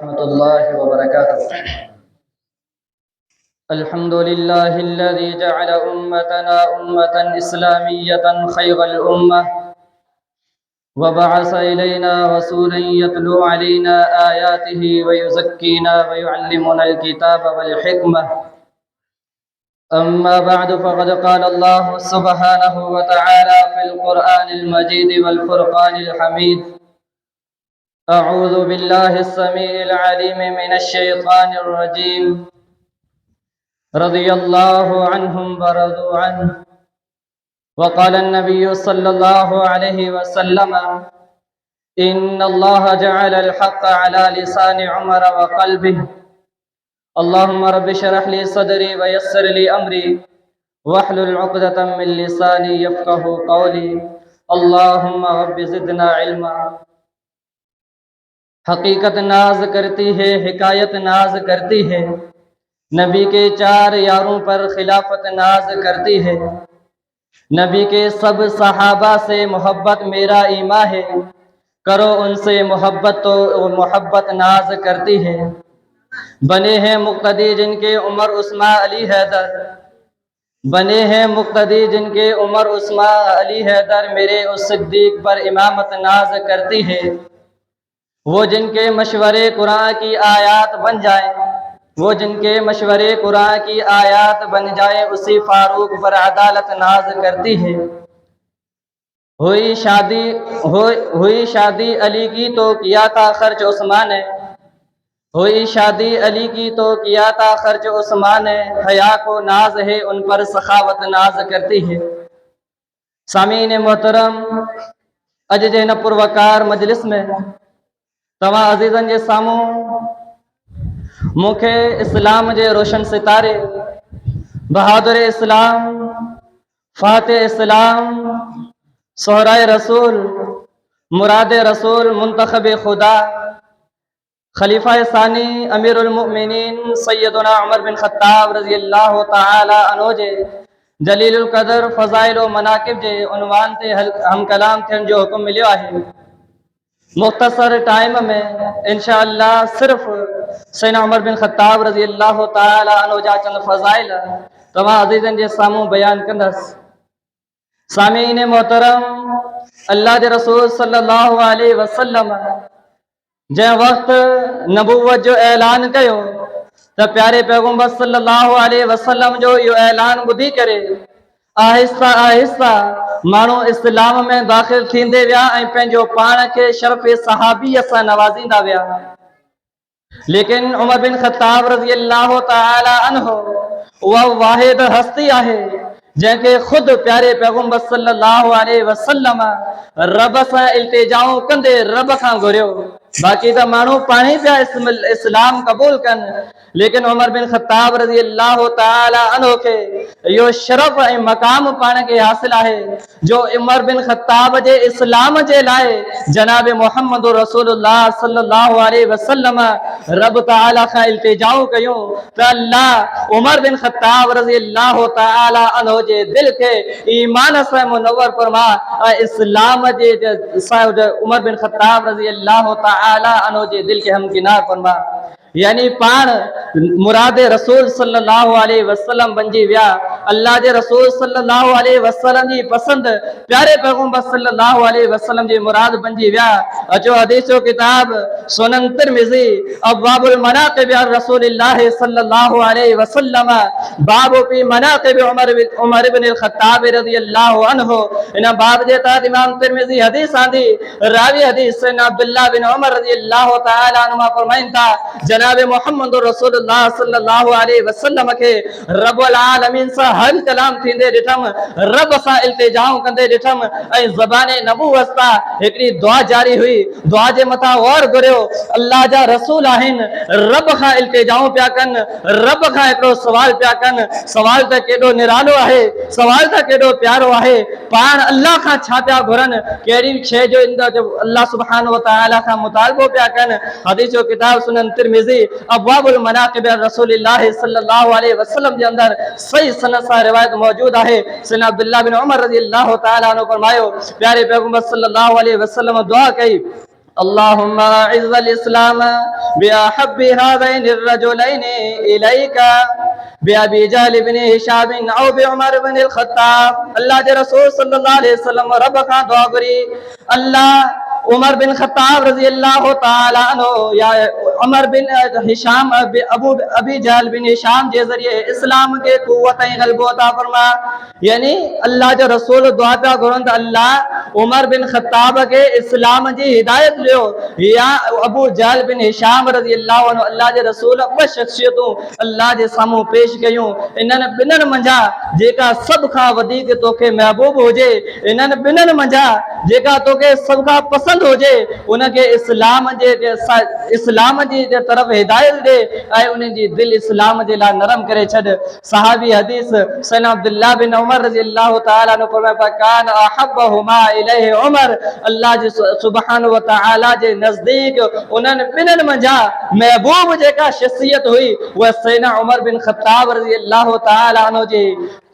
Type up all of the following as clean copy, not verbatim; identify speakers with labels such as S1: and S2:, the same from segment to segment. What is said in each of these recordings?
S1: वरहमतुल्लाहि वबरकातुह। अल्हम्दुलिल्लाहिल्लज़ी जअल उम्मतना उम्मतन इस्लामिय्यतन खैरल उम्मह व बअस इलैना रसूलन यतलू अलैना आयातिहि व युज़क्कीना व युअल्लिमुनल किताब वल हिकमह। अम्मा बअद फ़क़द क़ाल अल्लाहु सुब्हानहु व तआला फ़िल क़ुरआनिल मजीद वल फ़ुरक़ानिल हमीद। अऊज़ु बिल्लाहिस समीइल अलीम मिनश शैतानिर रजीम। रज़ियल्लाहु अन्हुम व रज़ू अन्हु। वक़ाल अन्नबिय्यु सल्लल्लाहु अलैहि वसल्लम इन्नल्लाह जअलल हक़्क़ अला लिसानि उमर व क़ल्बिहि। अल्लाहुम्मा रब्बि इश्रह ली सदरी व यस्सिर ली अमरी वहलुल उक़दतम मिन लिसानी यफ़क़हू क़ौली। अल्लाहुम्मा रब्बि ज़िदना इल्मा। हकीकत नाज करती है, हिकायत नाज करती है, नबी के 4 यारों पर खिलाफत नाज करती है। नबी के सब सहाबा से मोहब्बत मेरा ईमा है, करो उनसे मोहब्बत तो मोहब्बत नाज करती है। बने हैं मुक़्तदी जिनके उमर उस्मा अली हैदर, बने हैं मुक़्तदी जिनके उमर उस्मा अली हैदर, मेरे उस सिद्दीक़ पर इमामत नाज करती है। वो जिनके मशवरे कुरान की आयात बन जाए, वो जिनके मशवरे कुरान की आयात बन जाए, उसी फारूक पर अदालत नाज करती है। हुई शादी अली की तो किया था खर्च उस्मान ने, हुई शादी अली की तो किया था खर्च उस्मान ने, हया को नाज है उन पर सखावत नाज करती है। सामीन मोहतरम, अज जे न पुरवकार मजलिस में तवा अजीजन जे सामूं मुखे इस्लाम जे रोशन सितारे, बहादुर इस्लाम, फातिह इस्लाम, सोहराए रसूल, मुराद रसूल, मुंतखब खुदा, खलीफा सानी अमीरुल मुमिनीन सैयदना उमर बिन खत्ताब रज़ियल्लाहु ताला अन्हु जे जलीलुल कदर फ़ज़ाइल व मनाकिब जे उन्वान ते हम कलाम थियण जो हुक्म मिलियो आहे। मुख्तसर टाइम में इंशाअल्लाह सिर्फ सैयदना उमर बिन खत्ताब रज़ियल्लाहु ताला अन्हु जा चंद फ़ज़ाइल तव्हां अज़ीज़न जे साम्हूं बयान कंदसि। सामीन मोहतरम, अल्लाह जे रसूल सल्लल्लाहु अलैहि वसल्लम जंहिं वक़्त नबूवत जो ऐलान कयो त प्यारे पैगंबर सल्लल्लाहु अलैहि वसल्लम जो इहो ऐलान ॿुधी करे आहिस्ता आहिस्ता माण्हू इस्लाम में दाख़िल थींदे विया ऐं पंहिंजो पाण खे शरफ़ सहाबीअ सां नवाज़ींदा विया। लेकिन उमर बिन खत्ताब रज़ियल्लाहु ताला अन्हु उहा वाहिद हस्ती आहे जंहिंखे ख़ुदि प्यारे पैगंबर सल्लल्लाहु अलैहि वसल्लम रब सां इल्तिजाऊं कंदे रब खां घुरियो। बाक़ी त माण्हू पाण ई पिया इस्लाम क़बूल कनि, लेकिन उमर बिन खत्ताब रज़ियल्लाहु ताला अन्हु खे इहो शरफ़ ऐं मक़ाम पाण खे हासिल आहे जो उमर बिन खत्ताब जे इस्लाम जे लाइ जनाब मोहम्मद रसूलुल्लाह सल्लल्लाहु अलैहि वसल्लम रब ताला खां इल्तिजाऊं कयूं त अल्लाह उमर बिन खत्ताब रज़ियल्लाहु ताला अन्हु जे दिल खे ईमान सां मुनव्वर फरमा ऐं इस्लाम जे उमर बिन खत्ताब रज़ियल्लाहु ताला अन्हु जे दिल खे हमकिनार फरमा। यानी पाण मुराद रसूल सल्लल्लाहु अलैहि वसल्लम बणिजी विया। अल्लाह जे रसूल सल्लल्लाहु अलैहि वसल्लम जी पसंद प्यारे पैगंबर सल्लल्लाहु अलैहि वसल्लम जी मुराद बणिजी विया। अचो हदीस जो किताब सुनन तिरमिज़ी अब्वाबुल मनाक़िब रसूलिल्लाह सल्लल्लाहु अलैहि वसल्लम बाबु फी मनाक़िब उमर इब्न ख़त्ताब रज़ियल्लाहु अन्हु। इन बाब जे तहत इमाम तिरमिज़ी हदीस आंदी। रावी हदीस से अब्दुल्लाह बिन उमर रज़ियल्लाहु ताला अन्हुमा फरमाइन था जनाब मोहम्मद रसूलुल्लाह सल्लल्लाहु अलैहि वसल्लम के रब्बुल आलमीन सां हर कलाम थींदे ॾिठम, रब सां इल्तिजाऊं कंदे ॾिठम ऐं ज़बाने नबूवत सां हिकिड़ी दुआ जारी हुई। दुआ जे मथां गौर करियो, अल्लाह जा रसूल आहिनि, रब खां इल्तिजाऊं पिया कनि, रब खां हिकिड़ो सवाल पिया कनि। सवाल त केॾो निरालो आहे, सवाल त केॾो प्यारो आहे। पाण अल्लाह खां छा पिया घुरनि, कहिड़ी शइ जो अल्लाह सुब्हानहु व तआला खां मुतालबो पिया कनि। हदीस जो किताब सुनन तिरमिज़ी अब्वाबुल मनाक़िब रसूलिल्लाह सल्लल्लाहु अलैहि वसल्लम जे अंदर सही सनद सां रिवायत मौजूद आहे। सैयदना अब्दुल्लाह बिन उमर रज़ियल्लाहु ताला अन्हु फरमायो प्यारे पैगंबर सल्लल्लाहु अलैहि वसल्लम दुआ कई अल्लाहुम्मा इज़्ज़ल इस्लाम बिअहब्बि हाज़ैनि अर्रजुलैनि इलैका बिअबी जहल इब्न हिशाम औ बिउमर इब्न अल-खत्ताब। अल्लाह के रसूल सल्लल्लाहु अलैहि वसल्लम रब का दुआ करी अल्लाह उमर बिन खत्ताब रजी अल्लाह ताला अन्हु या उमर बिन हिशाम अबू अबी जहल बिन हिशाम के जरिए इस्लाम के कुव्वत गलबो अता फरमा। यानी अल्लाह जो रसूल दुआ पिया घुरनि त अल्लाह उमर बिन खत्ताब के इस्लाम जी हिदायत लियो या अबू जहल बिन हिशाम रजी अल्लाह अन्हु अल्लाह जे रसूल ब शख्सियतूं अल्लाह जे साम्हूं पेश कयूं। इन्हनि ॿिन्हिनि मंझां जेका सभ खां वधीक तोखे महबूब हुजे, इन्हनि ॿिन्हिनि मंझां जेका तोखे सभ खां पसंद होजे उनके इस्लाम जी तरफ हिदायत दे ऐं उन जी दिल इस्लाम जे लाइ नरम करे छॾ। सहाबी हदीस सैयदना अब्दुल्लाह बिन उमर रज़ी अल्लाह तआला अन्हु फरमाया कान अहब्बहुमा इलैहि उमर। अल्लाह जे सुब्हानहु व तआला जे नज़दीक उन्हनि ॿिन्हिनि मंझां महबूब जेका शख़्सियत हुई उहा सैयदना उमर बिन ख़त्ताब रज़ी अल्लाह तआला अन्हु जी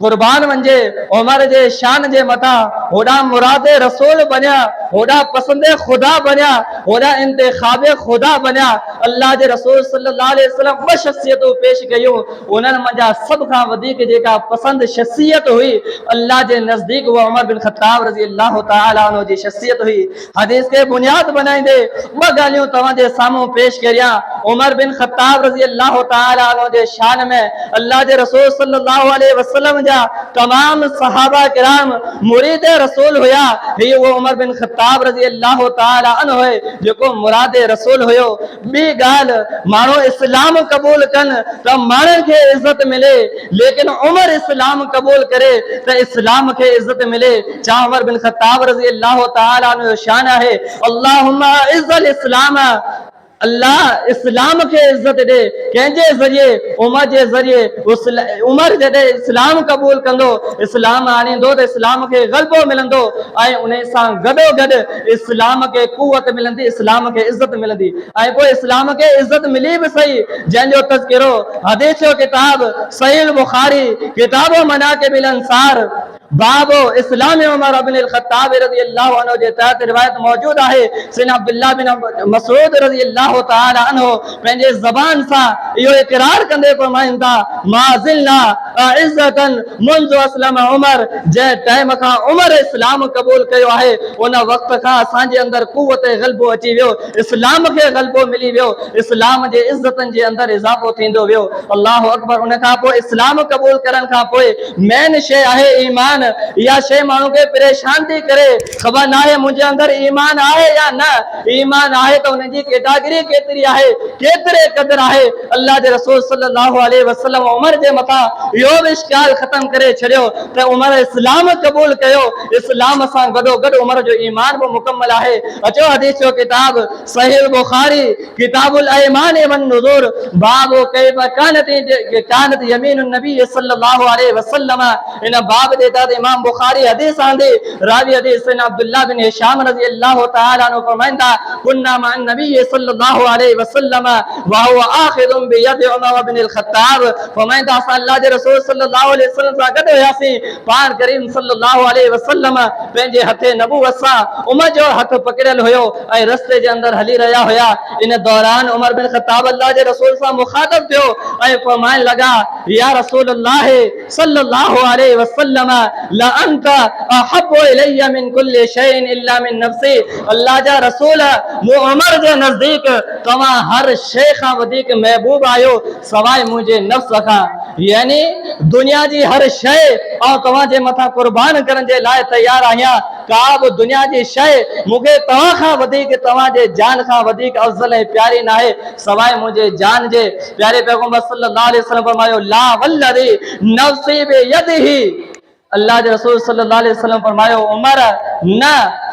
S1: कुर्बान वञे। उमर जे शान जे मथां होॾा मुरादे रसूल बनिया, होॾा पसंदे खुदा बनिया, होॾा इंतिखाबे खुदा बनिया। अल्लाह जे रसूल सल्लल्लाहु अलैहि वसल्लम ॿ शख़्सियतूं पेश कयूं। उन्हनि मंझां सभ खां वधीक जेका पसंद शख़्सियत हुई अल्लाह जे नज़दीक उहा उमर बिन ख़त्ताब रज़ी अल्लाह तआला अन्हु जी शख़्सियत हुई। हदीस खे बुनियाद बनाईंदे ॿ ॻाल्हियूं तव्हां जे साम्हूं पेश करियां। उमर बिन ख़त्ताब रज़ी अल्लाह तआला अन्हु जे शान में अल्लाह जे रसूल सल्लल्लाहु अलैहि वसल्लम जा तमाम सहाबा किराम मुरीद रसूल हुया। ही वो उमर बिन ख़त्ताब रज़ी अल्लाह तआला अन्हु है जेको मुरादे रसूल हुयो। ॿी ॻाल्हि माण्हू इस्लाम क़बूल कनि त माण्हुनि खे इज़त मिले, लेकिन उमर इस्लाम क़बूल करे त इस्लाम खे इज़त मिले। छा उमर बिन ख़त्ताब रज़ी अल्लाह तआला अन्हु जो शान आहे अल्लाहुम्मा इज़्ज़ल इस्लाम, अल्लाह इस्लाम के इज्जत दे कंहिंजे ज़रिए उमर जे ज़रिए उमर जॾहिं इस्लाम क़बूल कंदो, इस्लाम आणींदो त इस्लाम खे ग़लबो मिलंदो ऐं उन सां गॾोगॾु इस्लाम खे कुवत मिलंदी, इस्लाम खे इज्जत मिलंदी। ऐं पोइ इस्लाम खे इज्जत मिली बि सही जंहिंजो तज़किरो हदीस जो किताब सहीह बुखारी किताब मनाक़िबिल अंसार बाबो इस्लाम उमर बिन अल-खत्ताब रज़ी अल्लाह अन्हु जे तहत रिवायत मौजूद आहे। सैयदना अब्दुल्लाह बिन मसऊद रज़ी अल्लाह तआला अन्हु पंहिंजे ज़बान सां इहो इक़रार कंदे फरमाइनि था माज़िलना इज़्ज़तन मुंज़ अस्लम उमर, जंहिं टाइम खां उमर इस्लाम क़बूल कयो आहे उन वक़्त खां असांजे अंदरि कुवत ग़लबो अची वियो, इस्लाम खे ग़लबो मिली वियो, इस्लाम जे इज़्ज़तनि जे अंदरि इज़ाफ़ो थींदो वियो। अल्लाहु अकबर। उन खां पोइ इस्लाम क़बूल करण खां पोइ मेन शइ आहे ईमान। इहा शइ माण्हू खे परेशान थी करे, ख़बर न आहे मुंहिंजे अंदरि ईमान आहे या न। ईमान आहे त हुनजी कैटेगरी केतिरी आहे, केतिरे क़दुरु आहे। अल्लाह जे रसूल सल्लल्लाहु अलैहि वसल्लम उमर जे मथां इहो बि इश्काल ख़तम करे छॾियो त उमर इस्लाम क़बूल कयो, इस्लाम सां गॾोगॾु उमर जो ईमान बि मुकम्मल आहे। अचो हदीस जो किताब सहीह बुखारी किताबुल ऐमान वन नुज़ूर बाबो कैफ़ कानत यमीनुन नबी सल्लल्लाहु अलैहि वसल्लम। इन बाब जे तहत इमाम बुखारी हदीस आंदी, रावी हदीस सैयदना अब्दुल्लाह बिन हिशाम रज़ी अल्लाह तआला अन्हु फरमाइंदा कुन्ना मा नबी सल्लल्लाहु अलैहि वसल्लम व हुवा आखिरुम बियद उमर बिन अल-खत्ताब। फरमाइंदा असां अल्लाह जे रसूल सल्लल्लाहु अलैहि वसल्लम सां गॾु हुयासीं। पाण करीम सल्लल्लाहु अलैहि वसल्लम पंहिंजे हथे नबूवत सां उमर जो हथ पकड़ियल हुयो ऐं रस्ते जे अंदरि हली रहिया हुया। इन दौरान उमर बिन ख़त्ताब अल्लाह जे रसूल सां मुखातब थियो ऐं फरमाइण लॻा या रसूल अल्लाह सल्लल्लाहु अलैहि वसल्लम ला अंत अहब्बु इलैया मिन कुल्लि शैइन इल्ला मिन नफ्सी। अल्लाह जा रसूल उमर जे नज़दीक तव्हां हर शइ खां वधीक महबूब आहियो सवाइ मुंहिंजे नफ्स खां। यानी दुनिया जी हर शइ ऐं तव्हां जे मथां कुर्बान करण जे लाइ तयारु आहियां। का बि दुनिया जी शइ मूंखे तव्हां खां वधीक, तव्हां जे जान खां वधीक अफ़ज़ल ऐं प्यारी न आहे सवाइ मुंहिंजे जान जे। प्यारे पैगंबर सल्लल्लाहु अलैहि वसल्लम फरमायो ला वल्लज़ी नफ्सी बियदिही। अल्लाह के रसूल सल्लल्लाहु अलैहि वसल्लम फरमायो उमर न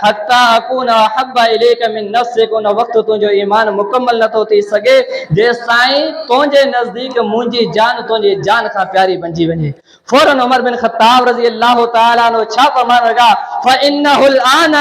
S1: हत्ता अकून अहब्बा इलैका मिन नफ्सिक। उन वक्त तुंहिंजो ईमान मुकम्मल नथो थी सघे जेसि ताईं तुंहिंजे नज़दीक मुंहिंजी जान तुंहिंजी जान खां प्यारी बणिजी वञे। फौरन उमर बिन ख़त्ताब रज़ी अल्लाह तआला अन्हु छा फरमाइण लॻा फइन्नहुल आन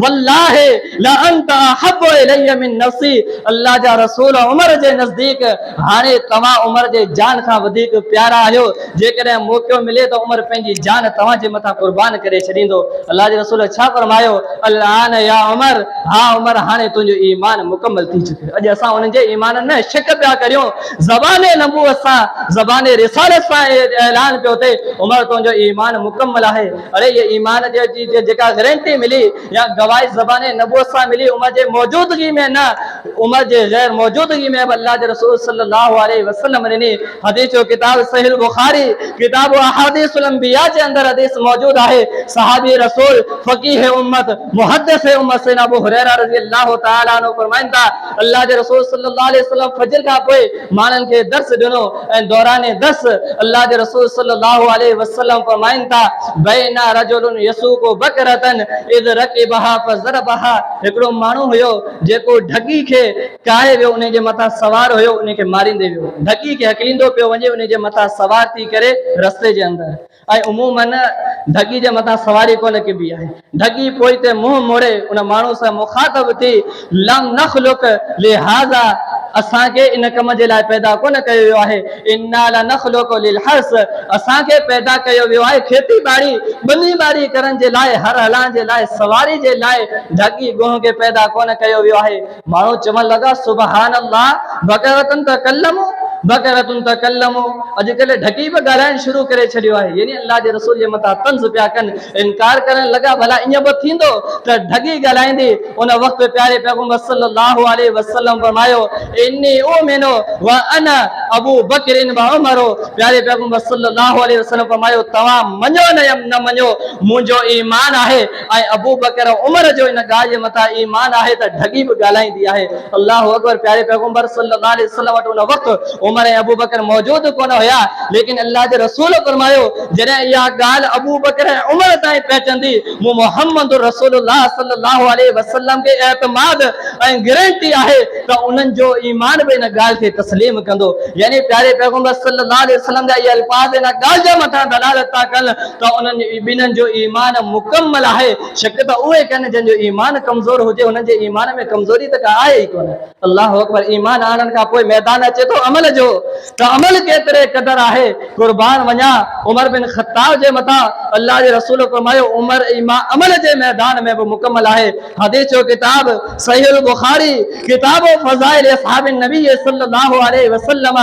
S1: वल्लाहि ला अंत अहब्बु इलैया मिन नफ्सी। अल्लाह जा रसूल उमर जे नज़दीक हाणे तव्हां उमर जे जान खां वधीक प्यारा आहियो। जेकॾहिं मौक़ो मिले त उमर पंहिंजी जान तव्हां जे मथां कुर्बान करे छॾींदो। अल्लाह जे रसूल छा फरमायो अलान या उमर, हाँ उमर हाणे तुंहिंजो ईमान मुकम्मल थी चुके। अॼु असां उन्हनि जे ईमान न शक पिया करियूं, ज़बाने नबूवत सां ज़बाने रिसालत सां ऐलान पियो थिए उमर तुंहिंजो ईमान मुकम्मल आहे। अरे ये ईमान जी जेका गारंटी मिली या गवाही ज़बाने नबूवत सां मिली उमर जे मौजूदगी में न, उमर जे गैर मौजूदगी में अल्लाह जे रसूल सल्लल्लाहु अलैहि वसल्लम ने हदीस जो किताब सहीह बुखारी किताब अहादीसुल अंबिया जे अंदर हदीस मौजूद आहे। सहाबी रसूल फकीह उम्मत मुहद्दिस उम्मत से अबू हुरैरा रज़ी अल्लाह तआला अन्हु फरमाइनि था अल्लाह जे रसूल सल्लल्लाहु अलैहि वसल्लम फजर खां पोइ माण्हुनि खे दर्स ॾिनो ऐं दौराने दर्स अल्लाह जे रसूल सल्लल्लाहु अलैहि वसल्लम फरमाइनि था बैना रजुलन यसूकु बकरतन इद रकिबहा फज़रबहा, हिकिड़ो माण्हू हुयो जेको ढगी खे काए वियो, उन जे मथां सवार हुयो, उन खे मारींदे वियो, ढगी खे हकलींदो पियो वञे उन जे मथां सवार थी करे रस्ते जे अंदर। ऐं उमूमन ढगी जे मथां सवारी कोन कबी आहे। ढगी पोइ ते मुंहुं मोड़े उन माण्हू सां मुखातब थी लम नखलुक लिहाज़ा, असांखे इन कम जे लाइ पैदा कोन कयो वियो आहे, इन्ना लनखलुकु लिलहर्स, असांखे पैदा कयो वियो आहे खेती बाड़ी बनी बाड़ी करण जे लाइ, हर हलाइण जे लाइ, सवारी जे लाइ, ढगी गोह खे पैदा कोन कयो वियो आहे। माण्हू चवण लॻा सुबहान अल्लाह बकरतन तकल्लमु बकरतुन तकल्लमु, अॼुकल्ह ढगी बि ॻाल्हाइण शुरू करे छॾियो आहे, यानी अल्लाह जे रसूल जे मथां तंज़ पिया कनि, इनकार करण लॻा भला ईअं बि थींदो त ढगी ॻाल्हाईंदी। उन वक़्तु प्यारे पैगंबर सल्लल्लाहु अलैहि वसल्लम फरमायो इन्नी उमिनु व अना अबू बकरिन व उमर, प्यारे पैगंबर सल्लल्लाहु अलैहि वसल्लम फरमायो तव्हां मञो न मञो मुंहिंजो ईमान आहे ऐं अबू बकर उमर जो इन ॻाल्हि जे मथां ईमान आहे त ढगी बि ॻाल्हाईंदी आहे। अल्लाहु अकबर, प्यारे पैगंबर सल्लल्लाहु अलैहि वसल्लम वटि उन वक़्तु उमर ऐं अबू बकर मौजूद कोन हुया, लेकिन अल्लाह जे रसूल फरमायो जॾहिं इहा ॻाल्हि अबू बकर ऐं उमर ताईं पहुचंदी मूं मोहम्मद रसूलुल्लाह सल्लल्लाहु अलैहि वसल्लम खे एतमाद ऐं गारंटी आहे त उन्हनि जो ईमान बि इन ॻाल्हि खे तस्लीम कंदो। यानी प्यारे पैगंबर सल्लल्लाहु अलैहि वसल्लम जा इहे अल्फाज़ इन ॻाल्हि जे मथां दलालत था कनि त उन्हनि ॿिन्हिनि जो ईमान मुकम्मल आहे। शक त उहे कनि जंहिंजो ईमान कमज़ोर हुजे, उन्हनि जे ईमान में कमज़ोरी त का आहे ई कोन। अल्लाहु अकबर, ईमान आणण खां पोइ मैदान अचे थो अमल जो, त अमल केतिरे क़दर आहे। कुर्बान वञा उमर बिन ख़त्ताब जे मथां अल्लाह जे रसूल फरमायो उमर अमल जे मैदान में बि मुकम्मल आहे। हदीस जो किताब सहीह बुखारी किताब फज़ाइल असहाब नबी सल्लल्लाहु अलैहि वसल्लम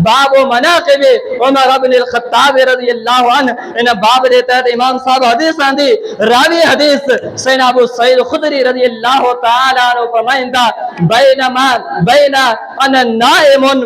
S1: बाब मनाक़िब उमर इब्न अल-ख़त्ताब रज़ियल्लाहु अन्हु, इन बाब जे तहत इमाम साहब हदीस आंदी। रावी हदीस सैयदना अबू सईद खुदरी रज़ियल्लाहु तआला अन्हु फरमाइनि था बैना अना नाइमुन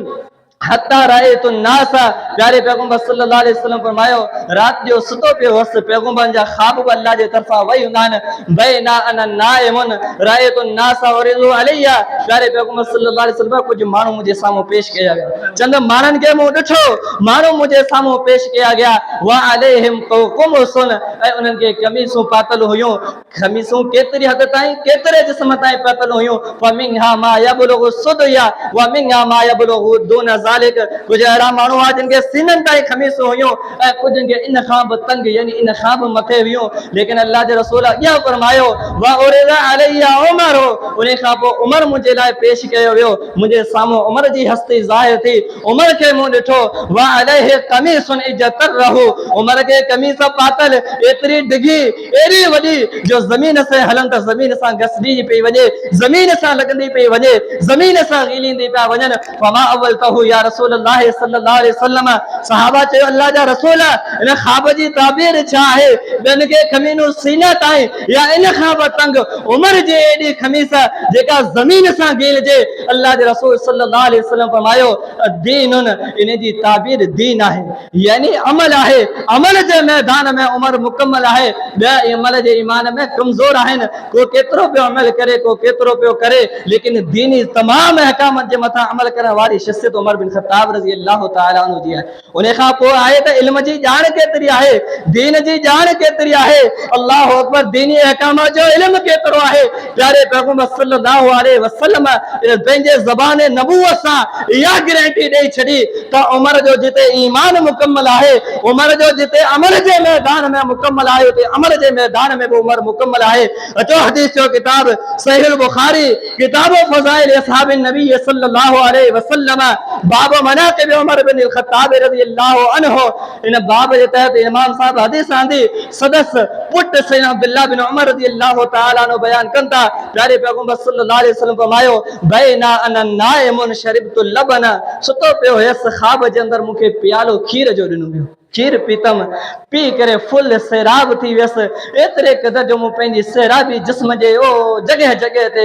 S1: हत्ता रायतु नास, प्यारे पैगंबर सल्लल्लाहु अलैहि वसल्लम फरमायो रात जो सुतो पियो हुअसि, पैगंबरनि जा ख्वाब बि अल्लाह जे तरफ़ां वही हूंदा आहिनि। बैना अना नाइमुन रायतु नास वरिज़ु अलैया, प्यारे पैगंबर सल्लल्लाहु अलैहि वसल्लम कुझु माण्हू मुंहिंजे साम्हूं पेश कया विया, चंद माण्हुनि खे मूं ॾिठो, माण्हू मुंहिंजे साम्हूं पेश कया गया, वा अलैहिम कुमुसुन, ऐं उन्हनि खे कमीसूं पातल हुयूं। कमीसूं केतिरी हद ताईं, केतिरे जिस्म ताईं पातल हुयूं। फमिन्हा मा यबलुगु सुदया व मिन्हा मा यबलुगु दून ज़ालिक, कुझु अहिड़ा माण्हू हुआ जिन खे सीननि ताईं खमीसूं हुयूं ऐं कुझु खे इन खां बि तंग यानी इन खां बि मथे हुयूं। लेकिन अल्लाह जे रसूल अॻियां फरमायो वा उरिज़ा अलैया उमर, उन खां पोइ उमर मुंहिंजे लाइ पेश कयो वियो, मुंहिंजे साम्हूं उमर जी हस्ती ज़ाहिर थी, उमर खे मूं ॾिठो। वा अलैहि कमीसुन इज़तरहु, उमर खे कमीस पातल एतिरी डिघी एॾी वॾी जो ज़मीन से हलनि त ज़मीन सां घसजी पई वञे, ज़मीन सां लॻंदी पई वञे, ज़मीन सां ॻीलींदी पिया वञनि। फमा अवल तहु या रसूल अल्लाह सल्लल्लाहु अलैहि वसल्लम, सहाबा चयो अल्लाह जा रसूल इन ख्वाब जी ताबीर छा आहे, ॿियनि खे खमीनूं सीना ताईं या इन खां बि तंग उमर जे एॾी खमीस जेका ज़मीन सां ॻीलजे। अल्लाह जे रसूल सल्लल्लाहु अलैहि वसल्लम फरमायो दीनुन, इन जी ताबीर दीन आहे, यानी अमल आहे। अमल जे मैदान में उमर मुकम्मल आहे, ॿिया अमल जे ईमान में कमज़ोर आहिनि। को केतिरो पियो अमल करे, को केतिरो पियो करे, लेकिन दीनी तमाम अहकामत जे मथां अमल करण वारी शख़्सियत उमर बिन ख़त्ताब रज़ियल्लाहु तआला अन्हु जी आहे। उन खां पोइ आहे त इल्म जी ॼाण केतिरी आहे, दीन जी ॼाण केतिरी आहे, अल्लाहु अकबर, दीनी अहकाम जो इल्म केतिरो आहे। प्यारे पैगंबर सल्लल्लाहु अलैहि वसल्लम पंहिंजे ज़बाने नबूवत सां इहा गारंटी ॾेई छॾी त उमर जो जिते ईमान मुकम्मल आहे, उमर जो जिते अमल जे मैदान में मुकम्मल आहे, उते अमल जे मैदान में बि उमर मुकम्मल आहे। अचो हदीस जो किताब सहीह बुखारी किताब फज़ाइल असहाब नबी सल्लल्लाहु अलैहि वसल्लम बाब मनाक़िब उमर बिन ख़त्ताब रज़ियल्लाहु अन्हु इन बाब जे तहत इमाम साहब हदीस आंदी सदस्य पुट सैयदना अब्दुल्लाह बिन उमर रज़ियल्लाहु तआला अन्हु बयान कंदा प्यारे पैगंबर सल्लल्लाहु अलैहि वसल्लम फरमायो बैना अन नाइमुन शरिबतु लबन सुतो पियो हुयसि ख़्वाब जे अंदर मूंखे प्यालो खीर जो ॾिनो वियो खीर पीतम पी करे फुल सैराब थी वियसि एतिरे क़दर जो मूं पंहिंजी सैराबी जिस्म जे ओ जगह जगह ते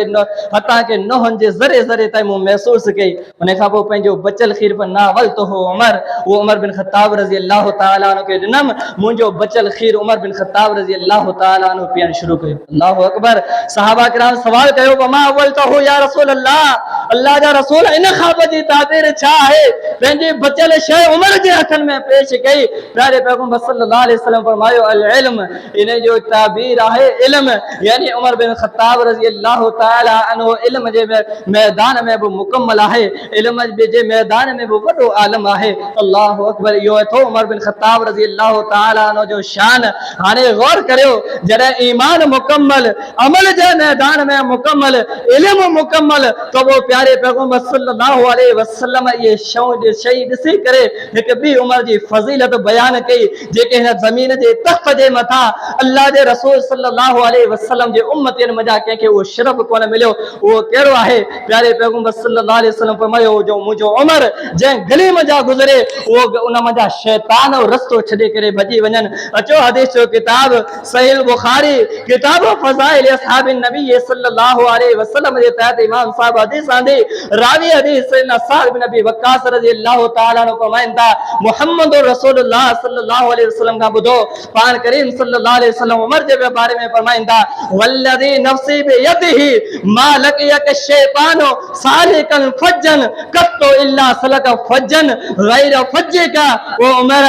S1: हथां के नोहनि जे ज़रे ज़रे ताईं मूं महसूस कई उन खां पोइ पंहिंजो बचल खीर पर नावल तो हो उमर वो उमर बिन ख़त्ताब रज़ी अल्लाह तआला अन्हु खे ॾिनमि मुंहिंजो बचल खीर उमर बिन ख़त्ताब रज़ी अल्लाह तआला अन्हु पीअण शुरू कयो अल्लाहु अकबर सहाबा किराम सवाल कयो वमा अव्वल तो हो या रसूल अल्लाह जा रसूल इन ख़्वाब जी ताबीर छा आहे पंहिंजी बचल शइ उमर जे हथनि में पेश कई प्यारे पैगंबर सल्लल्लाहु अलैहि वसल्लम फरमायो अल इल्म इन जो ताबीर आहे इल्म यानी उमर बिन ख़त्ताब रज़ी अल्लाह तआला अन्हु इल्म जे मैदान में भी मुकम्मल आहे इल्म जे मैदान में भी वॾो आलम आहे अल्लाहु अकबर इहो थो उमर बिन ख़त्ताब रज़ी अल्लाह तआला अन्हु जो शान हाणे गौर करियो जॾहिं ईमान मुकम्मल अमल जे मैदान में मुकम्मल इल्म मुकम्मल तो वो प्यारे पैगंबर सल्लल्लाहु अलैहि वसल्लम ये शई ॾिसी करे हिकु ॿी उमर जी फज़ीलत बयान कई जेके हिन ज़मीन जे तख़्त जे मथां अल्लाह जे रसूल सल्लल्लाहु अलैहि वसल्लम जे उम्मतियुनि मज़ा कंहिंखे उहो शरफ़ कोन मिलियो उहो कहिड़ो आहे प्यारे पैगंबर सल्लल्लाहु अलैहि वसल्लम फरमायो जो मुंहिंजो उमर जंहिं गली मज़ा गुज़रे उहो उन मज़ा शैतान रस्तो छॾे करे भॼी वञनि अचो हदीस जो किताब सहीह बुखारी किताब फ़ज़ाइल असहाबिन नबी सल्लल्लाहु अलैहि वसल्लम जे तहत इमाम साहब हदीस आंदी रावी हदीस सैयदना साद बिन अबी वक्कास रज़ियल्लाहु तआला अन्हु फरमाइनि था मुहम्मदुर रसूलुल्लाह सल्लल्लाहु अलैहि वसल्लम का बुधो पान करीम सल्लल्लाहु अलैहि वसल्लम उमर के बारे में फरमाइनि था वल्लज़ी नफ़्सी बियदिही मा लक़ियक शैतानु सालिकन फज्जन कत्तो इल्ला सलक फज्जन गैर फज्जिका वो उमर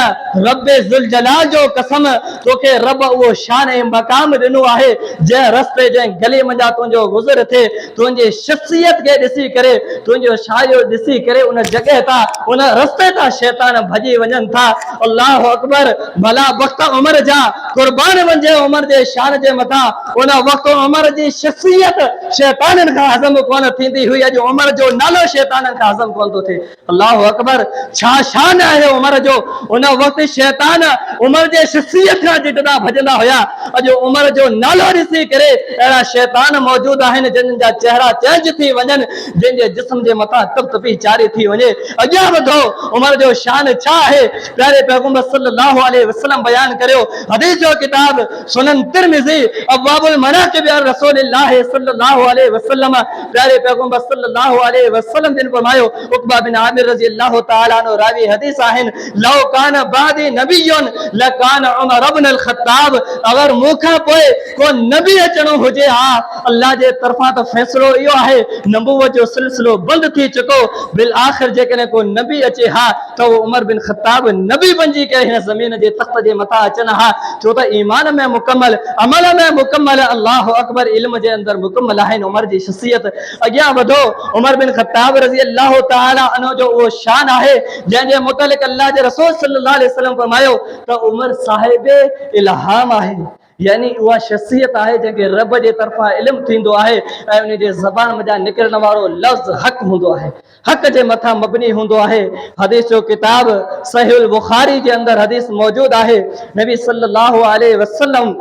S1: रब्बे ज़ुल जलाल जो कसम तोखे रब वो शान मकाम ॾिनो आहे जंहिं रस्ते जंहिं गली मंझां तुंहिंजो गुज़र थिए तुंहिंजी शख़्सियत खे ॾिसी करे तुंहिंजो शायो ॾिसी करे उन जगह तां उन रस्ते तां शैतान भॼी वञनि था अल्लाह अकबर भला वक्त उमर जा कुर्बान वञे उमर जे शान जे मथां उन वक्त उमर जी शख़्सियत शैताननि खां हज़म कोन थींदी हुई अॼु उमर जो नालो शैताननि खां हज़म कोन थो थिए अल्लाह अकबर छा शान आहे उमर जो उन वक्त शैतान उमर जे शख़्सियत खां जितना भॼंदा हुया अॼु उमर जो नालो ॾिसी करे अहिड़ा शैतान मौजूद आहिनि जिन्हनि जा चेहरा चेंज थी वञनि जंहिंजे जिस्म जे मथां तपतपी जारी थी वञे अॻियां वधो उमर जो शान छा आहे प्यारे पैगंबर सल्लल्लाहु अलैहि वसल्लम बयान करियो हदीस जो किताब सुनन तिरमिज़ी अब्वाबुल मनाक़िब रसूलिल्लाह सल्लल्लाहु अलैहि वसल्लम प्यारे पैगंबर सल्लल्लाहु अलैहि वसल्लम जिन फरमायो उक़बा बिन आमिर रज़ियल्लाहु तआला अन्हु रावी हदीस आहिनि लौ कान बादी नबियुन लकान उमर इब्न अल ख़त्ताब अगर मूंखां पोइ को नबी अचणो हुजे हा अल्लाह जे तरफ़ां त फ़ैसिलो इहो आहे नबूवत जो सिलसिलो बंदि थी चुको बिल आख़िर जेकॾहिं को नबी अचे हा तो वो उमर बिन ख़त्ताब नबी बणिजी करे हिन ज़मीन जे तख़्त जे मथां अचनि हा छो त ईमान में मुकम्मल अमल में मुकम्मल अल्लाह अकबर इल्म जे अंदर मुकम्मल आहिनि उमर जी शख़्सियत अॻियां वधो उमर बिन ख़त्ताब रज़ी अल्लाह तआला अन्हु जो उहो शान आहे जंहिंजे मुतलिक़ अल्लाह जे रसूल सल्लल्लाहु अलैहि वसल्लम फरमायो त उमर साहिबे इल्हाम आहे यानी वह शख़्सियत है जंहिंखे रब जे तरफ़ां इल्मु थींदो आहे ऐं उन जे ज़बान मज़ा निकिरण वारो लफ़्ज़ हक़ हूंदो आहे हक़ जे मथां मबनी हूंदो आहे हदीस जो किताब सहीह बुखारी जे अंदर हदीस मौजूद आहे नबी सल्लल्लाहु अलैहि वसल्लम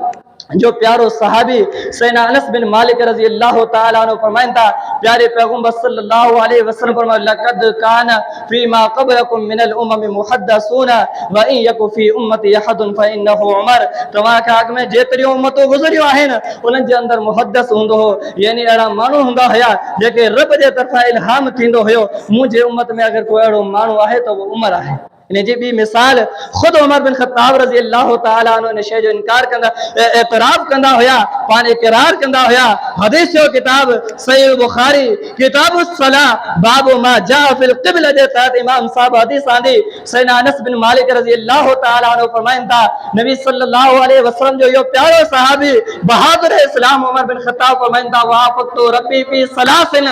S1: जो प्यारो सहाबी सैयदना अनस बिन मालिक रज़ी अल्लाह तआला अन्हु फरमाइनि था प्यारे पैगंबर सल्लल्लाहु अलैहि वसल्लम फरमाया लक़द कान फीमा क़बलकुम मिनल उमम मुहद्दसून व इन यकु फी उम्मती अहदुन फइन्नहु उमर तव्हां खां अॻु में जेतिरियूं उम्मतूं गुज़रियूं आहिनि उन्हनि जे अंदर मुहद्दस हूंदो हो यानी अहिड़ा माण्हू हूंदा हुया जेके रब जे तरफ़ां इल्हाम थींदो हुयो मुंहिंजे उम्मत में अगरि कोई अहिड़ो माण्हू आहे त उहो उमर आहे इन जी ॿी मिसाल खुद उमर बिन ख़त्ताब रज़ी अल्लाह तआला अन्हु इन शइ जो इनकार कंदा एतराफ़ कंदा हुया पाण इक़रार कंदा हुया हदीस जो किताब सहीह बुखारी किताब सलाह बाब मा जा फिल क़िबला जे तहत इमाम साहब हदीस आंदी सैयदना अनस बिन मालिक रज़ी अल्लाह तआला अन्हु फरमाइनि था नबी सल्लल्लाहु अलैहि वसल्लम जो इहो प्यारो सहाबी बहादुर इस्लाम उमर बिन ख़त्ताब फरमाइनि था वाफ़क़्तु रब्बी फी सलासिन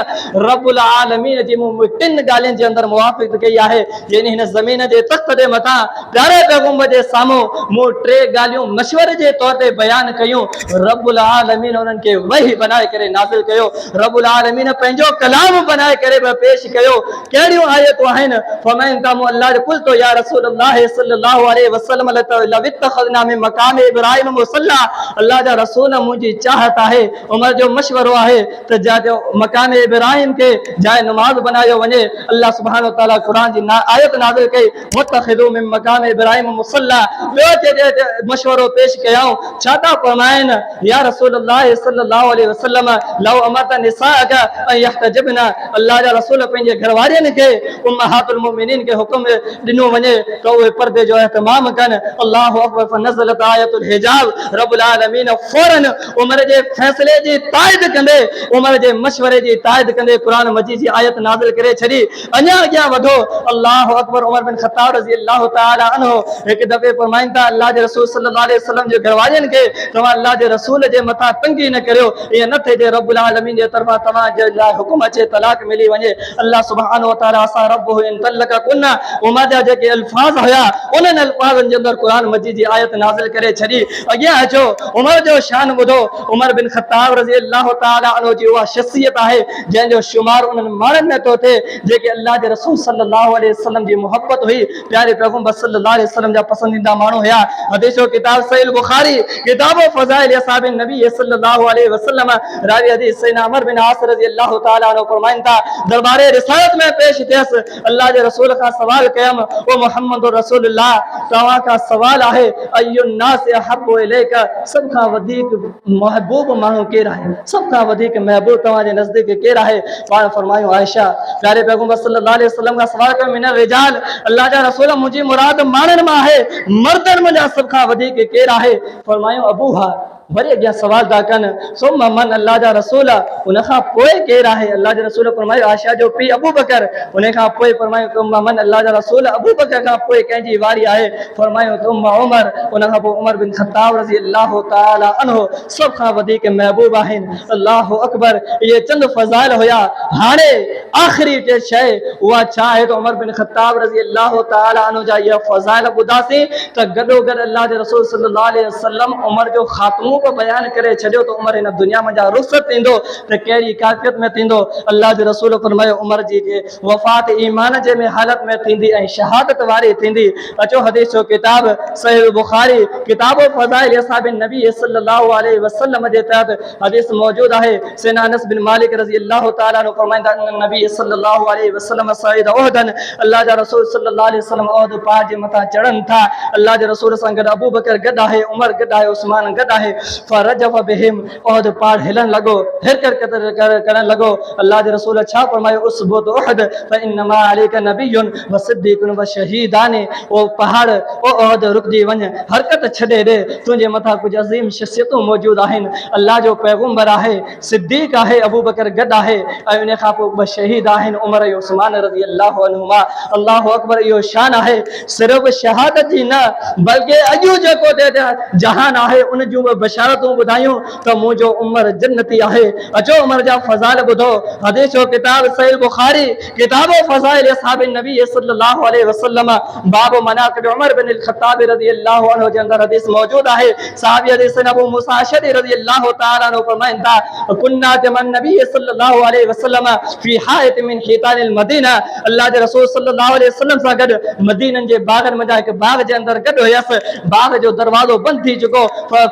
S1: रब्बुल आलमीन जी मूं टिन ॻाल्हियुनि जे अंदर मुवाफ़िक़ कई आहे यानी हिन ज़मीन जे तख्त दे मथा प्यारे पैगंबर जे सामो मो टे गालियों मशवरे जे तौर पे बयान कयूं रब्बुल आलमीन उन्हनि खे वही बनाए करे नाज़िल कयो रब्बुल आलमीन पंहिंजो कलाम बनाए करे पेश कयो कहिड़ियूं आयतूं आहिनि फरमाइनि था मूं अल्लाह कुल तो या रसूलुल्लाह सल्लल्लाहु अलैहि वसल्लम लवित्तखज़ना मिन मकाम इब्राहिम मुसल्ला अल्लाह जा रसूल मुंहिंजी चाहत आहे उमर जो मशवरो आहे त जो मकान इब्राहिम के जाए नमाज बनायो वञे अल्लाह सुब्हानहु व तआला कुरान जी आयत नाज़िल कई मुत्तखिदू मिन मकाम इब्राहिम मुसल्ला ॿियो मशवरो पेश कयाऊं छा था फरमाइनि या रसूलुल्लाह सल्लल्लाहु अलैहि वसल्लम लव अमरत निसाअक अन यहतजबना अल्लाह जा रसूल पंहिंजे घरवारियुनि खे उम्महातुल मोमिनीन के हुक्म ॾिनो वञे त उहे पर्दे जो एहतमाम कनि अल्लाहु अकबर फनज़लत आयतुल हिजाब रब्बुल आलमीन फौरन उमर जे फैसले जी तायद कंदे उमर जे मशवरे जी तायद कंदे कुरान मजीद जी आयत नाज़िल करे छड़ी अञा अॻियां वधो अल्लाहु अकबर उमर बिन ख़त्ताब रज़ी अल्लाह तआला अन्हु हिकु दफ़े फरमाइनि था अल्लाह जे रसूल सल्लल्लाहु अलैहि वसल्लम जे घरवारियुनि खे तव्हां अल्लाह जे रसूल जे मथां तंगी न करियो ईअं न थिए जे रब्बुल आलमीन जे तरफ़ां तव्हां जे लाइ हुकुम अचे तलाक मिली वञे अल्लाह सुब्हानहु व तआला असा रब्बुहु इन तलका कुन्ना उमर जा जेके अल्फाज़ हुया उन्हनि अल्फाज़नि जे अंदरि कुरान मजीद जी आयत नाज़िल करे छॾी अॻियां अचो उमर जो शान ॿुधो उमर बिन ख़त्ताब रज़ी अल्लाह तआला अन्हु जी उहा शख़्सियत आहे जंहिंजो शुमार उन्हनि माण्हुनि में थो थिए जेके अल्लाह जे रसूल सल्लल्लाहु अलैहि वसल्लम जी मोहब्बत हुई प्यारे पैगंबर सल्लल्लाहु अलैहि वसल्लम जा पसंदीदा माण्हू हुया हदीस जो किताब सहीह बुखारी किताब फज़ाइल असहाब नबी सल्लल्लाहु अलैहि वसल्लम रावी हदीस सैयदना अमर बिन आस रज़ी अल्लाह तआला अन्हु फरमाइनि था दरबारे रिसालत में पेश थियसि अल्लाह जे रसूल खां सवाल कयमि ओ मुहम्मद रसूलुल्लाह तव्हां खां सवाल आहे अय्युन नास अहब्बु इलैका सब खां वधीक महबूब माण्हू केरु आहे सब खां वधीक महबूब तव्हां जे नज़दीक केरु आहे पाण फरमायूं आयशा प्यारे पैगंबर सल्लल्लाहु अलैहि वसल्लम खां सवाल कयो मिन रिजाल अल्लाह जा रसूल मुंहिंजी मुराद माण्हुनि मां आहे मर्दनि मुंहिंजा सब खां वधीक केरु आहे फरमायूं अबूहा वरी अॻियां सवाल था कनि सुम मन अल्लाह जा रसूल उन खां पोइ केरु आहे अल्लाह जे रसूल फरमायो आयशा जो पीउ अबू बकर उन खां पोइ फरमायो तुम मन अल्लाह जा रसूल अबू बकर खां पोइ कंहिंजी वारी आहे फरमायो तुम उमर उन खां पोइ उमर बिन ख़त्ताब रज़ी अल्लाह तआला अन्हु सब खां वधीक महबूब आहिनि अल्लाहु अकबर इहे चंद फज़ाइल हुया हाणे आख़िरी जे शइ उहा छा आहे त उमर बिन ख़त्ताब रज़ी अल्लाह तआला अन्हु जा इहे फज़ाइल ॿुधासीं त गॾोगॾु अल्लाह जे रसूल सल्लल्लाहु अलैहि वसल्लम उमर जो ख़ात्मो बयान करे छॾियो त उमर हिन दुनिया में जा रुख़्सत थींदो त कहिड़ी कैफ़ियत में थींदो अल्लाह जे रसूल फरमायो उमर जी वफ़ात ईमान जे में हालत में थींदी ऐं शहादत वारी थींदी अचो हदीस जो किताब सहीह बुखारी किताब फ़ज़ाइल असहाब नबी सल्लल्लाहु अलैहि वसल्लम जे तहत हदीस मौजूद आहे सैयदना अनस बिन मालिक रज़ी अल्लाह तआला अन्हु फरमाइंदा नबी सल्लल्लाहु अलैहि वसल्लम सईद उहदन अल्लाह जा रसूल सल्लल्लाहु अलैहि वसल्लम उहद पहाड़ जे मथां चढ़नि था अल्लाह जे रसूल सां गॾु अबू बकर गॾु आहे उमर गॾु आहे उस्मान गॾु आहे फरजफ बिहिम उहद पहाड़ हिलण लॻो हिरकत करण लॻो अल्लाह जे रसूल छा फरमायो उसबुत उहद फइन्नमा अलैका नबियुन व सिद्दीकुन व शहीदान ओ पहाड़ ओ उहद रुकजी वञ हरकत छॾे ॾे तुंहिंजे मथां कुझु अज़ीम शख़्सियतूं मौजूद आहिनि अल्लाह जो पैगंबर आहे सिद्दीक आहे अबू बकर गॾु आहे ऐं उन खां पोइ ॿ शहीद आहिनि उमर ऐं उस्मान रज़ी अल्लाह अन्हुमा अल्लाहु अकबर इहो शान आहे सिर्फ़ शहादत जी न बल्कि अॼु जेको जहान आहे उन जूं बशारतूं ॿुधायूं त मुंहिंजो उमर जन्नती आहे अचो उमर जा फज़ाइल ॿुधो हदीस जो किताब सहीह बुखारी किताब फ़ज़ाइल असहाब नबी सल्लल्लाहु अलैहि वसल्लम बाब मनाक़िब उमर बिन ख़त्ताब रज़ी अल्लाह अन्हु जे अंदरि हदीस मौजूद आहे सहाबी हदीस अबू मूसा अशअरी रज़ी अल्लाह तआला अन्हु फरमाइनि था कुन्ना जमन नबी सल्लल्लाहु अलैहि वसल्लम फी हायत मिन हितानिल मदीना अल्लाह जे रसूल सल्लल्लाहु अलैहि वसल्लम सां गॾु मदीननि जे बागनि में हिकु बाग जे अंदरि गॾु हुयसि बाग जो दरवाज़ो बंदि थी चुको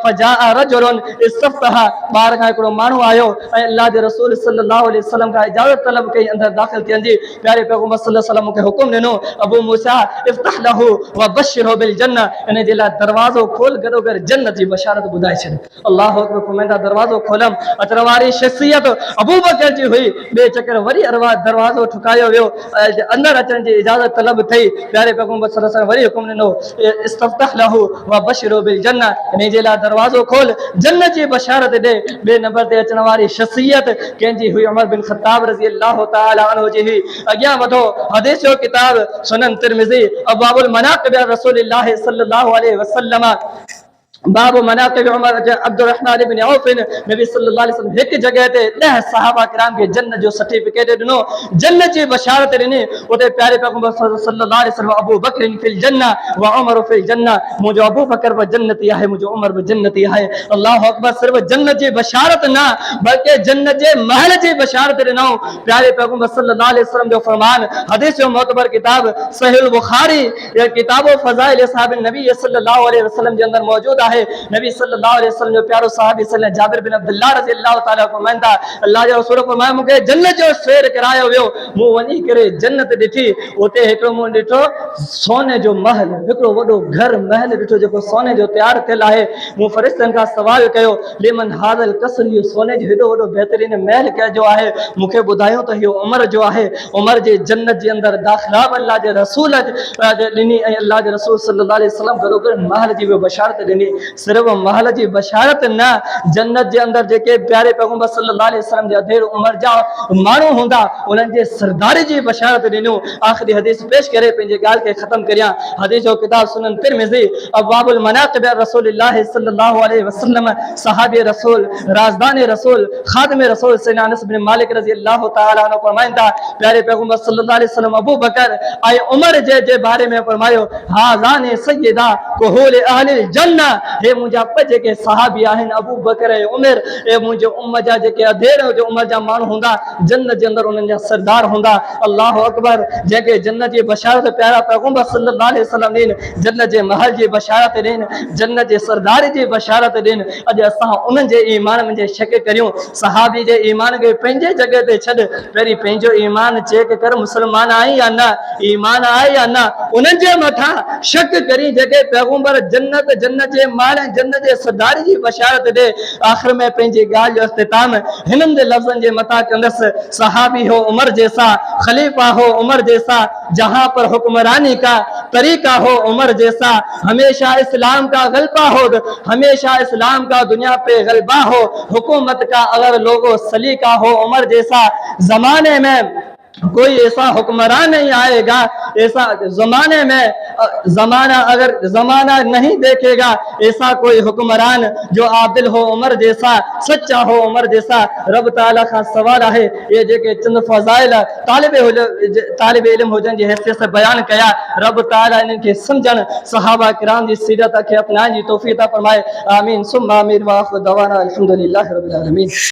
S1: फजाअ रजुलन इस्तफ्तह ॿाहिरि खां हिकिड़ो माण्हू आयो ऐं अल्लाह जे रसूल सल्लल्लाहु अलैहि वसल्लम खां इजाज़त तलब कई अंदरि दाख़िल थियण जी प्यारे पैगंबर सल्लल्लाहु अलैहि वसल्लम मूंखे हुकुम ॾिनो अबू मूसा इफ्तह लहू व बशिरहु बिल जन्नह इन जे लाइ दरवाज़ो खोल गॾोगॾु जन्नत जी बशारत ॿुधाए छॾ अल्लाहु अकबर फरमाईंदा दरवाज़ो खोलम अचण वारी शख़्सियत अबू बकर जी हुई ॿिए चकर वरी दरवाज़ो ठुकायो वियो अंदरि अचण जी इजाज़त तलब थी प्यारे पैगंबर सल्लल्लाहु अलैहि वसल्लम वरी हुकुम ॾिनो इस्तफ्तह लहू व बशिरहु बिल जन्नह इन जे लाइ दरवाज़ो खोल जन्नत जी बशारत दे ॿिए नंबर ते अचण वारी शख़्सियत कंहिंजी हुई उमर बिन ख़त्ताब रज़ी अल्लाह तआला अन्हु जी हुई अॻियां वधो हदीस जो किताब सुनन तिरमिज़ी अबवाबुल मनाक़िब रसूलिल्लाह सल्लल्लाहु अलैहि वसल्लम बाबु मनाक़िब उमर अब्दुर्रहमान इब्न औफ नबी सल्लल्लाहु अलैहि वसल्लम एक जगह ते 10 सहाबा किराम के जन्नत जो सर्टिफिकेट दिनो जन्नत जी बशारत ॾिनी उते प्यारे पैगंबर सल्लल्लाहु अलैहि वसल्लम अबू बकर फिल जन्ना व उमर फिल जन्ना मुझो अबू बकर व जन्नती है मुझो उमर व जन्नती है अल्लाहु अकबर सिर्फ जन्नत जी बशारत ना बल्कि जन्नत जे महल जी बशारत ॾिनो प्यारे पैगंबर सल्लल्लाहु अलैहि वसल्लम जो फरमान हदीस जो मोतबर किताब सहीह बुखारी या किताब फज़ाइल असहाब नबी सल्लल्लाहु अलैहि वसल्लम जे अंदर मौजूद है नबी सल्लल्लाहु अलैहि वसल्लम जो प्यारो साहबी सल्लल्लाहु जाबिर बिन अब्दुल्लाह रज़ियल्लाहु ताला फरमाइंदा अल्लाह जो रसूल फरमाया मुके जन्नत जो सैर करायो वियो मु वनी करे जन्नत ॾिठी उते हिकड़ो मु ॾिठो सोने जो महल हिकड़ो वडो घर महल ॾिठो जेको सोने जो तैयार थियल आहे मु फरिश्तन का सवाल कयो लिमन हाज़ल कसर यो सोने जो हेडो वडो बेहतरीन महल के जो आहे मुके बुधायो तो यो उमर जो आहे उमर जे जन्नत जे अंदर दाखिला अल्लाह जे रसूल ॾिनी ऐं अल्लाह जे रसूल सल्लल्लाहु अलैहि वसल्लम गॾोगॾु महल जी बशारत ॾिनी सिर्फ महल जी बशारत न जन्नत जे अंदर जेके प्यारे पैगंबर सल्लल्लाहु अलैहि वसल्लम जे अधेड़ उमर जा माण्हू हूंदा उन्हनि जे सरदारी जी बशारत ॾिनो आखिरी हदीस पेश करे पंहिंजे ॻाल्हि खे ख़त्म करियां हदीस जो किताब सुनन तिरमिज़ी अबवाबुल मनाक़िब रसूलुल्लाह सल्लल्लाहु अलैहि वसल्लम सहाबी रसूल राज़दान रसूल खादिम रसूल सैयदना अनस बिन मालिक रज़ियल्लाहु ताला अन्हु फरमाइंदा प्यारे पैगंबर सल्लल्लाहु अलैहि वसल्लम अबू बकर ऐं उमर जे बारे में फरमायो हाज़ाने सय्यदा कुहूल अहलिल जन्ना हे मुझा पजे के सहाबी आहिन अबू बकर ए उमर ए मुझे उम्मत जा जेके अधेड़ जो उमर जा माण्हू हूंदा जन्नत जे अंदर उन्हनि जा सरदार हूंदा अल्लाहु अकबर जेके जन्नत जी बशारत प्यारा पैगंबर सल्लल्लाहु अलैहि वसल्लम ॾिन जन्नत जे महल जी बशारत ॾिन जन्नत जे सरदार जी बशारत ॾिन अॼु असां उन्हनि जे ईमान में जे शक करियूं सहाबी जे ईमान खे पंहिंजे जॻह ते छॾ पहिरीं पंहिंजो ईमान चेक कर मुस्लमान आई या न ईमान आहे या न उन्हनि जे मथां शक करी जेके पैगंबर जन्नत जन्नत जे माल जन्नत जे सरदारी जी बशारत दे आखिर में पंहिंजी ॻाल्हि जो इख्तिताम हिननि जे लफ़्ज़नि जे मथां कंदसि सहाबी हो उमर जैसा खलीफा हो उमर जैसा जहां पर हुक्मरानी का तरीका हो उमर जैसा हमेशा इस्लाम का गलबा हो हमेशा इस्लाम का दुनिया पे गलबा हो हुकूमत का अगर लोगो सलीका हो उमर जैसा जमाने में कोई ऐसा हुक्मरान नहीं आएगा ऐसा जमाने में जमाना अगर जमाना नहीं देखेगा ऐसा कोई हुक्मरान जो आदिल हो उमर जैसा सच्चा हो उमर जैसा रब ताला का सवाल है ये जेके चंद फजाइल तालिब इल्म हुजन जी हैसियत से बयान कया रब ताला इनके समझन सहाबा किराम जी सीरत के अपनाने जी तौफीक अता फरमाए आमीन सुम्मा आमीन व आखिर दवाना अल्हम्दुलिल्लाहि रब्बिल आलमीन।